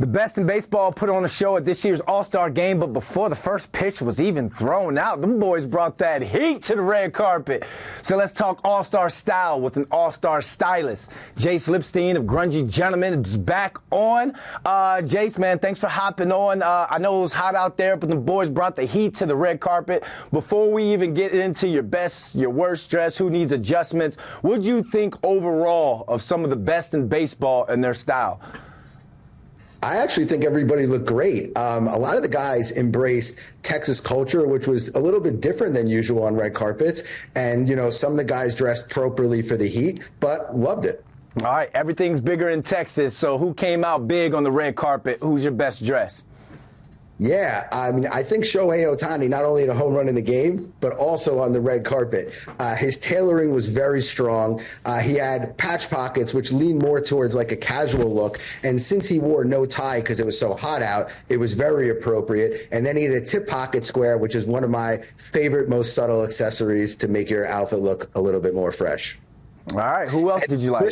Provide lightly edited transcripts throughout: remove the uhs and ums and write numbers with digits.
The best in baseball put on a show at this year's All-Star game, but before the first pitch was even thrown out, them boys brought that heat to the red carpet. So let's talk All-Star style with an All-Star stylist. Jace Lipstein of Grungy Gentleman is back on. Jace, man, thanks for hopping on. I know it was hot out there, but the boys brought the heat to the red carpet. Before we even get into your best, your worst dress, who needs adjustments, what do you think overall of some of the best in baseball and their style? I actually think everybody looked great. A lot of the guys embraced Texas culture, which was a little bit different than usual on red carpets. And, you know, some of the guys dressed appropriately for the heat, but loved it. All right, everything's bigger in Texas. So who came out big on the red carpet? Who's your best dressed? Yeah, I mean, I think Shohei Ohtani not only had a home run in the game, but also on the red carpet. His tailoring was very strong. He had patch pockets, which leaned more towards like a casual look. And since he wore no tie because it was so hot out, it was very appropriate. And then he had a tip pocket square, which is one of my favorite, most subtle accessories to make your outfit look a little bit more fresh. All right, who else did you like?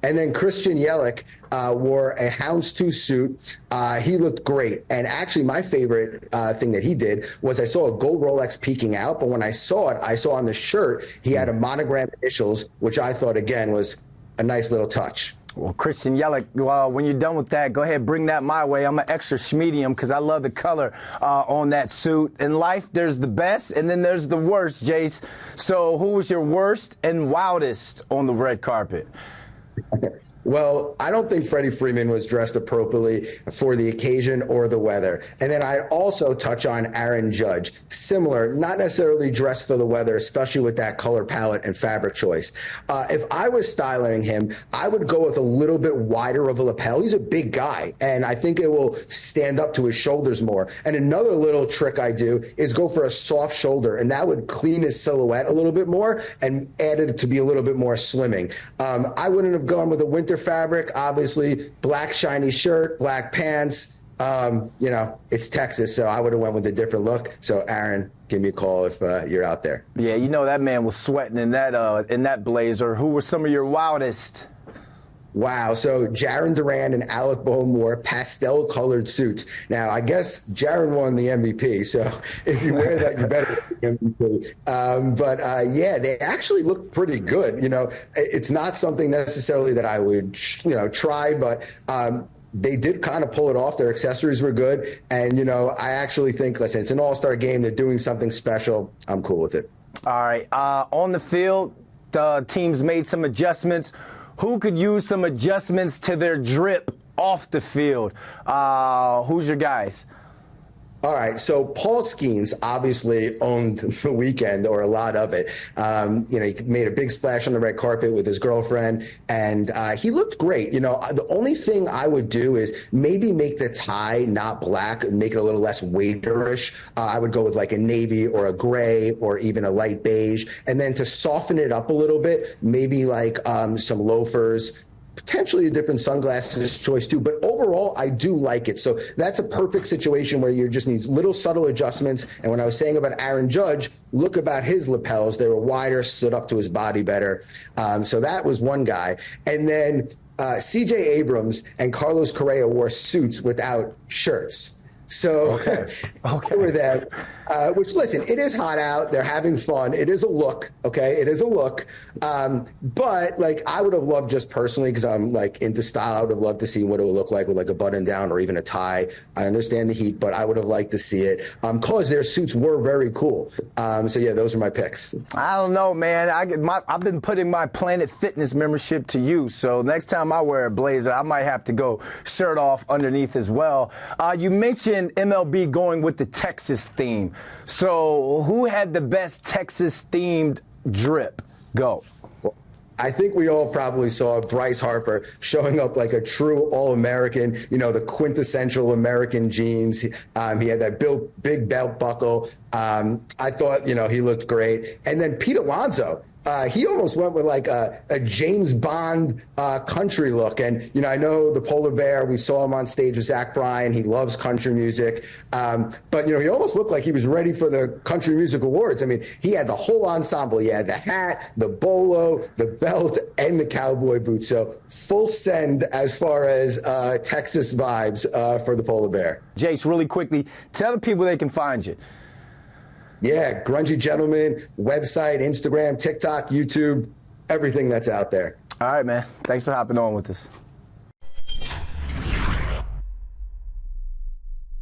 And then Christian Yelich wore a houndstooth suit. He looked great. And actually, my favorite thing that he did was I saw a gold Rolex peeking out. But when I saw it, I saw on the shirt, he had a monogram initials, which I thought, again, was a nice little touch. Well, Christian Yelich, when you're done with that, go ahead, bring that my way. I'm an extra schmedium because I love the color on that suit. In life, there's the best, and then there's the worst, Jace. So who was your worst and wildest on the red carpet? Well, I don't think Freddie Freeman was dressed appropriately for the occasion or the weather. And then I also touch on Aaron Judge. Similar, not necessarily dressed for the weather, especially with that color palette and fabric choice. If I was styling him, I would go with a little bit wider of a lapel. He's a big guy, and I think it will stand up to his shoulders more. And another little trick I do is go for a soft shoulder, and that would clean his silhouette a little bit more and add it to be a little bit more slimming. I wouldn't have gone with a winter fabric, obviously. Black shiny shirt, black pants. You know, it's Texas, so I would have went with a different look. So Aaron, give me a call if you're out there. Yeah, you know that man was sweating in that blazer. Who were some of your wildest? Wow. So Jarren Duran and Alec Bohm wore pastel-colored suits. Now, I guess Jarren won the MVP, so if you wear that, you better win the MVP. Yeah, they actually look pretally good. You know, it's not something necessarily that I would, try, but they did kind of pull it off. Their accessories were good. And, I actually think, listen, it's an all-star game. They're doing something special. I'm cool with it. All right. On the field, the teams made some adjustments. Who could use some adjustments to their drip off the field? Who's your guys? All right, so Paul Skeens obviously owned the weekend, or a lot of it. He made a big splash on the red carpet with his girlfriend, and he looked great. The only thing I would do is maybe make the tie not black, make it a little less waiter-ish. I would go with like a navy or a gray or even a light beige. And then to soften it up a little bit, maybe like some loafers, potentially a different sunglasses choice too, but overall I do like it. So that's a perfect situation where you just need little subtle adjustments. And when I was saying about Aaron Judge, look about his lapels. They were wider, stood up to his body better. So that was one guy. And then CJ Abrams and Carlos Correa wore suits without shirts. So okay. With that, which, listen, it is hot out. They're having fun. It is a look. Okay. It is a look. But like, I would have loved, just personally, because I'm like into style, I would have loved to see what it would look like with like a button down or even a tie. I understand the heat, but I would have liked to see it because their suits were very cool. So yeah, those are my picks. I don't know, man. I've been putting my Planet Fitness membership to use. So next time I wear a blazer, I might have to go shirt off underneath as well. You mentioned MLB going with the Texas theme. So who had the best Texas-themed drip? Go. I think we all probably saw Bryce Harper showing up like a true All-American, the quintessential American jeans. He had that big belt buckle. I thought, he looked great. And then Pete Alonso, he almost went with like a James Bond country look. And, you know, I know the polar bear, we saw him on stage with Zach Bryan. He loves country music. But, you know, he almost looked like he was ready for the Country Music Awards. I mean, he had the whole ensemble. He had the hat, the bolo, the belt, and the cowboy boots. So full send as far as Texas vibes for the polar bear. Jace, really quickly, tell the people they can find you. Yeah, Grungy Gentleman, website, Instagram, TikTok, YouTube, everything that's out there. All right, man. Thanks for hopping on with us.